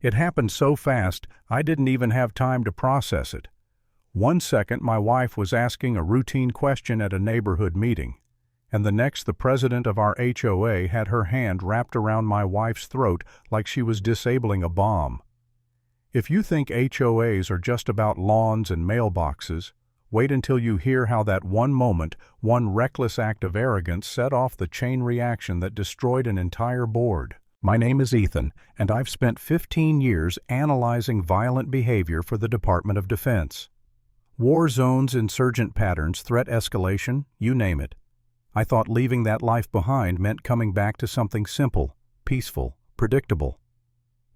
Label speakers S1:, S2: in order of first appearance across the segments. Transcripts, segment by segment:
S1: It happened so fast, I didn't even have time to process it. 1 second my wife was asking a routine question at a neighborhood meeting, and the next the president of our HOA had her hand wrapped around my wife's throat like she was disabling a bomb. If you think HOAs are just about lawns and mailboxes, wait until you hear how that one moment, one reckless act of arrogance set off the chain reaction that destroyed an entire board. My name is Ethan, and I've spent 15 years analyzing violent behavior for the Department of Defense. War zones, insurgent patterns, threat escalation, you name it. I thought leaving that life behind meant coming back to something simple, peaceful, predictable.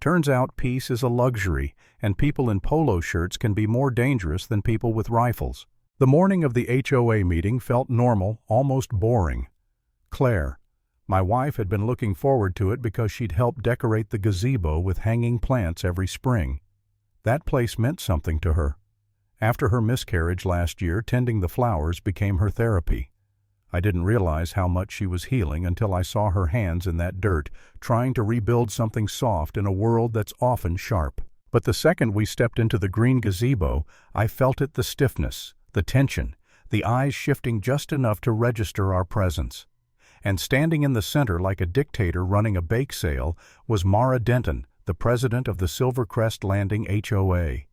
S1: Turns out peace is a luxury, and people in polo shirts can be more dangerous than people with rifles. The morning of the HOA meeting felt normal, almost boring. Claire, my wife, had been looking forward to it because she'd helped decorate the gazebo with hanging plants every spring. That place meant something to her. After her miscarriage last year, tending the flowers became her therapy. I didn't realize how much she was healing until I saw her hands in that dirt, trying to rebuild something soft in a world that's often sharp. But the second we stepped into the green gazebo, I felt it, the stiffness, the tension, the eyes shifting just enough to register our presence. And standing in the center like a dictator running a bake sale was Mara Denton, the president of the Silvercrest Landing HOA.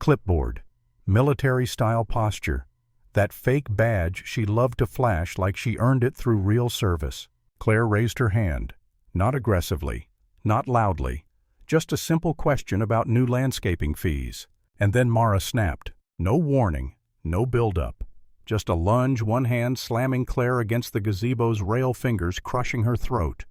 S1: Clipboard, military-style posture, that fake badge she loved to flash like she earned it through real service. Claire raised her hand, not aggressively, not loudly, just a simple question about new landscaping fees. And then Mara snapped. No warning, no build-up. Just a lunge, one hand slamming Claire against the gazebo's rail, fingers crushing her throat.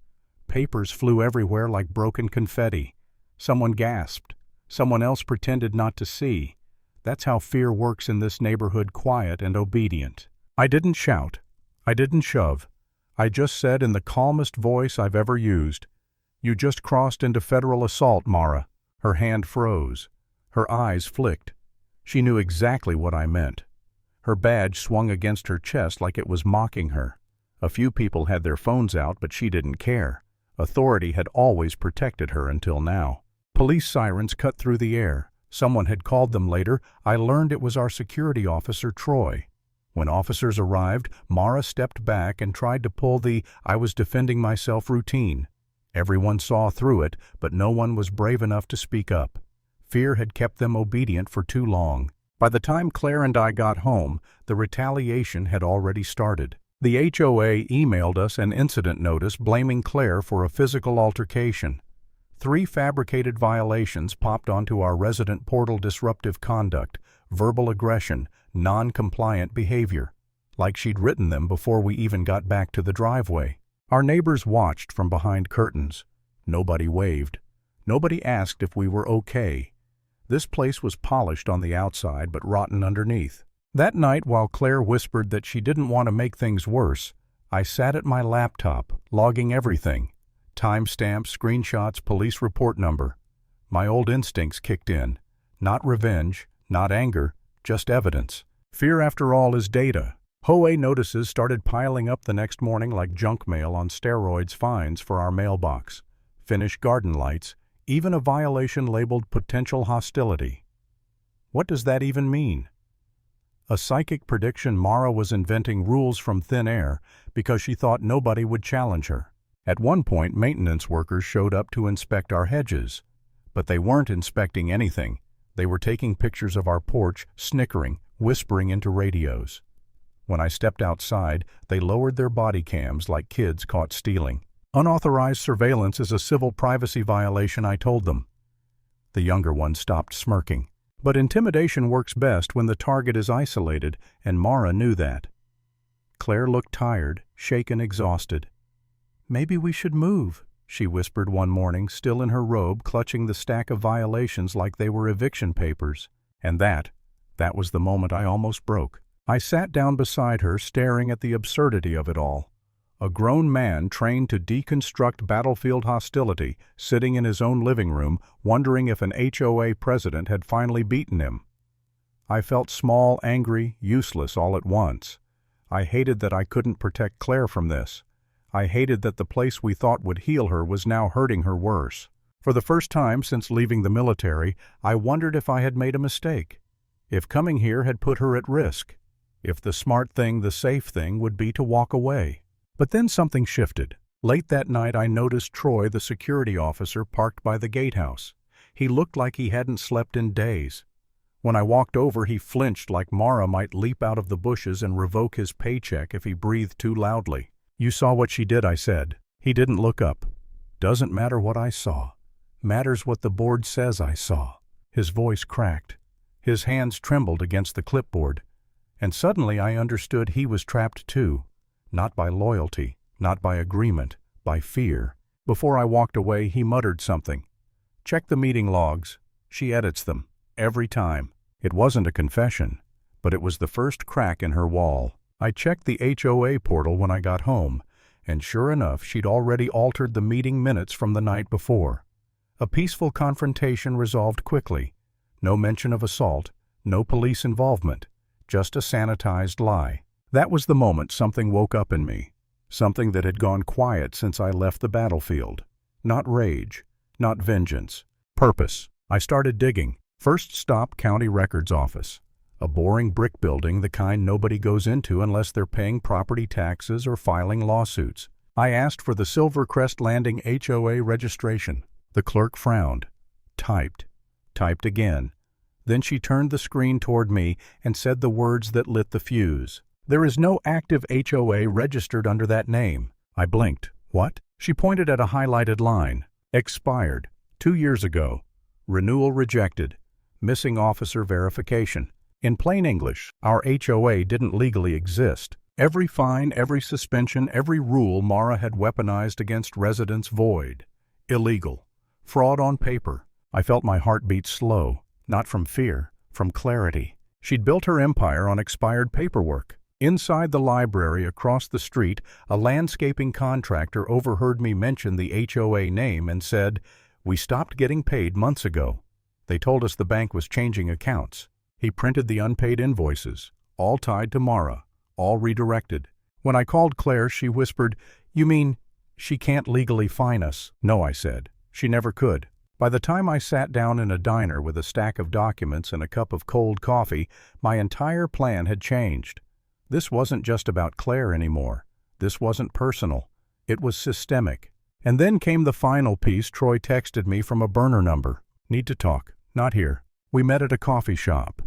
S1: Papers flew everywhere like broken confetti. Someone gasped. Someone else pretended not to see. That's how fear works in this neighborhood, quiet and obedient. I didn't shout. I didn't shove. I just said in the calmest voice I've ever used, "You just crossed into federal assault, Mara." Her hand froze. Her eyes flicked. She knew exactly what I meant. Her badge swung against her chest like it was mocking her. A few people had their phones out, but she didn't care. Authority had always protected her until now. Police sirens cut through the air. Someone had called them later. I learned it was our security officer, Troy. When officers arrived, Mara stepped back and tried to pull the "I was defending myself" routine. Everyone saw through it, but no one was brave enough to speak up. Fear had kept them obedient for too long. By the time Claire and I got home, the retaliation had already started. The HOA emailed us an incident notice blaming Claire for a physical altercation. 3 fabricated violations popped onto our resident portal: disruptive conduct, verbal aggression, non-compliant behavior. Like she'd written them before we even got back to the driveway. Our neighbors watched from behind curtains. Nobody waved. Nobody asked if we were okay. This place was polished on the outside but rotten underneath. That night, while Claire whispered that she didn't want to make things worse, I sat at my laptop, logging everything. Timestamps, screenshots, police report number. My old instincts kicked in. Not revenge, not anger, just evidence. Fear, after all, is data. HOA notices started piling up the next morning like junk mail on steroids. Fines for our mailbox, finished garden lights, even a violation labeled potential hostility. What does that even mean? A psychic prediction Mara was inventing rules from thin air because she thought nobody would challenge her. At one point, maintenance workers showed up to inspect our hedges. But they weren't inspecting anything. They were taking pictures of our porch, snickering, whispering into radios. When I stepped outside, they lowered their body cams like kids caught stealing. Unauthorized surveillance is a civil privacy violation, I told them. The younger one stopped smirking. But intimidation works best when the target is isolated, and Mara knew that. Claire looked tired, shaken, exhausted. "Maybe we should move," she whispered one morning, still in her robe, clutching the stack of violations like they were eviction papers. And that was the moment I almost broke. I sat down beside her, staring at the absurdity of it all. A grown man trained to deconstruct battlefield hostility, sitting in his own living room, wondering if an HOA president had finally beaten him. I felt small, angry, useless all at once. I hated that I couldn't protect Claire from this. I hated that the place we thought would heal her was now hurting her worse. For the first time since leaving the military, I wondered if I had made a mistake, if coming here had put her at risk, if the smart thing, the safe thing, would be to walk away. But then something shifted. Late that night I noticed Troy, the security officer, parked by the gatehouse. He looked like he hadn't slept in days. When I walked over, he flinched like Mara might leap out of the bushes and revoke his paycheck if he breathed too loudly. "You saw what she did," I said. He didn't look up. "Doesn't matter what I saw. Matters what the board says I saw." His voice cracked. His hands trembled against the clipboard. And suddenly I understood he was trapped too. Not by loyalty, not by agreement, by fear. Before I walked away, he muttered something. "Check the meeting logs. She edits them. Every time." It wasn't a confession, but it was the first crack in her wall. I checked the HOA portal when I got home, and sure enough, she'd already altered the meeting minutes from the night before. A peaceful confrontation resolved quickly. No mention of assault, no police involvement, just a sanitized lie. That was the moment something woke up in me, something that had gone quiet since I left the battlefield. Not rage, not vengeance, purpose. I started digging. First stop, county records office. A boring brick building, the kind nobody goes into unless they're paying property taxes or filing lawsuits. I asked for the Silvercrest Landing HOA registration. The clerk frowned. Typed again. Then she turned the screen toward me and said the words that lit the fuse. "There is no active HOA registered under that name." I blinked. "What?" She pointed at a highlighted line. "Expired. 2 years ago. Renewal rejected. Missing officer verification." In plain English, our HOA didn't legally exist. Every fine, every suspension, every rule Mara had weaponized against residents void. Illegal. Fraud on paper. I felt my heart beat slow, not from fear, from clarity. She'd built her empire on expired paperwork. Inside the library across the street, a landscaping contractor overheard me mention the HOA name and said, "We stopped getting paid months ago. They told us the bank was changing accounts." He printed the unpaid invoices, all tied to Mara, all redirected. When I called Claire, she whispered, "You mean she can't legally fine us?" "No," I said. "She never could." By the time I sat down in a diner with a stack of documents and a cup of cold coffee, my entire plan had changed. This wasn't just about Claire anymore. This wasn't personal. It was systemic. And then came the final piece. Troy texted me from a burner number. "Need to talk. Not here." We met at a coffee shop.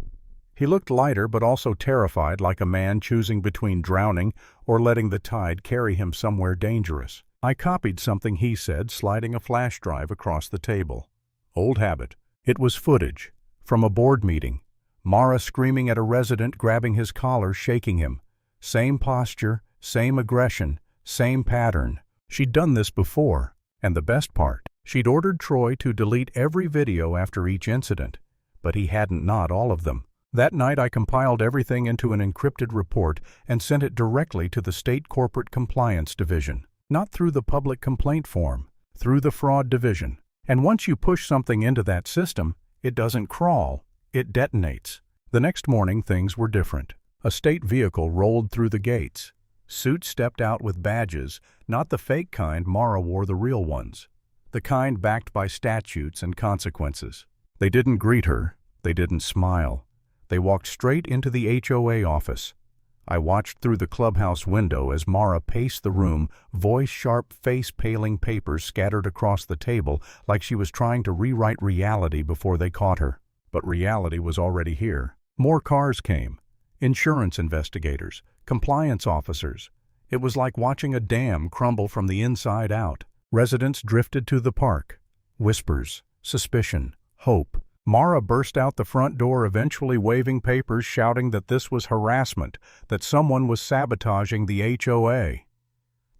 S1: He looked lighter but also terrified, like a man choosing between drowning or letting the tide carry him somewhere dangerous. I copied something he said, sliding a flash drive across the table. Old habit. It was footage from a board meeting. Mara screaming at a resident, grabbing his collar, shaking him. Same posture, same aggression, same pattern. She'd done this before. And the best part, she'd ordered Troy to delete every video after each incident. But he hadn't, not all of them. That night I compiled everything into an encrypted report and sent it directly to the State Corporate Compliance Division. Not through the public complaint form, through the fraud division. And once you push something into that system, it doesn't crawl, it detonates. The next morning things were different. A state vehicle rolled through the gates. Suits stepped out with badges, not the fake kind. Mara wore the real ones. The kind backed by statutes and consequences. They didn't greet her. They didn't smile. They walked straight into the HOA office. I watched through the clubhouse window as Mara paced the room, voice sharp, face paling, papers scattered across the table like she was trying to rewrite reality before they caught her. But reality was already here. More cars came. Insurance investigators, compliance officers. It was like watching a dam crumble from the inside out. Residents drifted to the park. Whispers, suspicion, hope. Mara burst out the front door, eventually waving papers, shouting that this was harassment, that someone was sabotaging the HOA.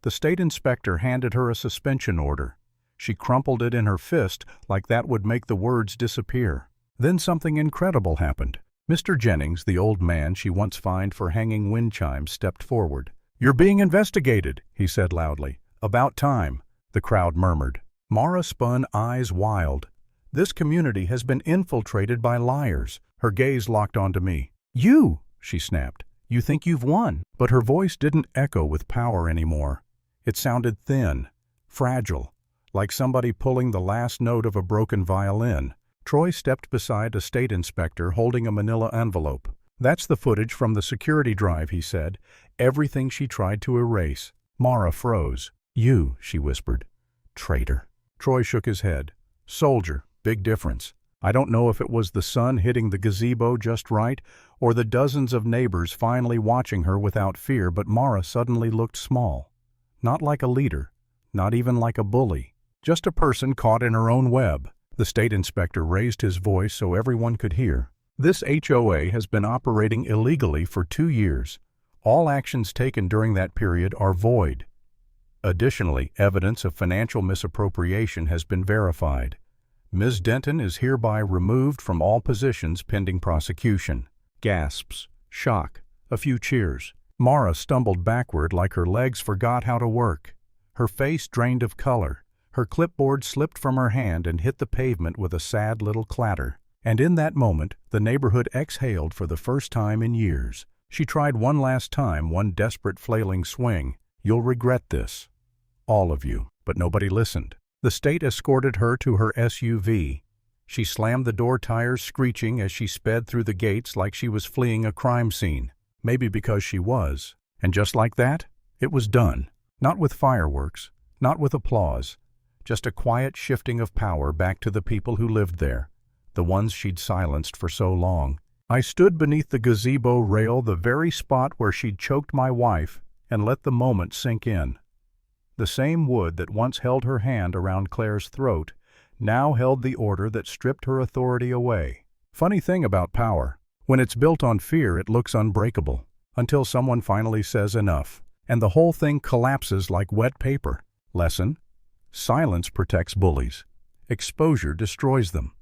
S1: The state inspector handed her a suspension order. She crumpled it in her fist like that would make the words disappear. Then something incredible happened. Mr. Jennings, the old man she once fined for hanging wind chimes, stepped forward. "You're being investigated," he said loudly. "About time," the crowd murmured. Mara spun, eyes wild. This community has been infiltrated by liars. Her gaze locked onto me. "You!" she snapped. "You think you've won." But her voice didn't echo with power anymore. It sounded thin, fragile, like somebody pulling the last note of a broken violin. Troy stepped beside a state inspector holding a manila envelope. "That's the footage from the security drive," he said. "Everything she tried to erase." Mara froze. "You," she whispered. "Traitor." Troy shook his head. "Soldier, big difference. I don't know if it was the sun hitting the gazebo just right or the dozens of neighbors finally watching her without fear, but Mara suddenly looked small. Not like a leader, not even like a bully. Just a person caught in her own web." The state inspector raised his voice so everyone could hear. "This HOA has been operating illegally for 2 years. All actions taken during that period are void. Additionally, evidence of financial misappropriation has been verified. Ms. Denton is hereby removed from all positions pending prosecution." Gasps, shock, a few cheers. Mara stumbled backward like her legs forgot how to work. Her face drained of color. Her clipboard slipped from her hand and hit the pavement with a sad little clatter. And in that moment, the neighborhood exhaled for the first time in years. She tried one last time, one desperate flailing swing. "You'll regret this. All of you." But nobody listened. The state escorted her to her SUV. She slammed the door tires screeching as she sped through the gates like she was fleeing a crime scene. Maybe because she was. And just like that, it was done. Not with fireworks, not with applause. Just a quiet shifting of power back to the people who lived there, the ones she'd silenced for so long. I stood beneath the gazebo rail, the very spot where she'd choked my wife, and let the moment sink in. The same wood that once held her hand around Claire's throat now held the order that stripped her authority away. Funny thing about power. When it's built on fear, it looks unbreakable, until someone finally says enough, and the whole thing collapses like wet paper. Lesson: silence protects bullies. Exposure destroys them.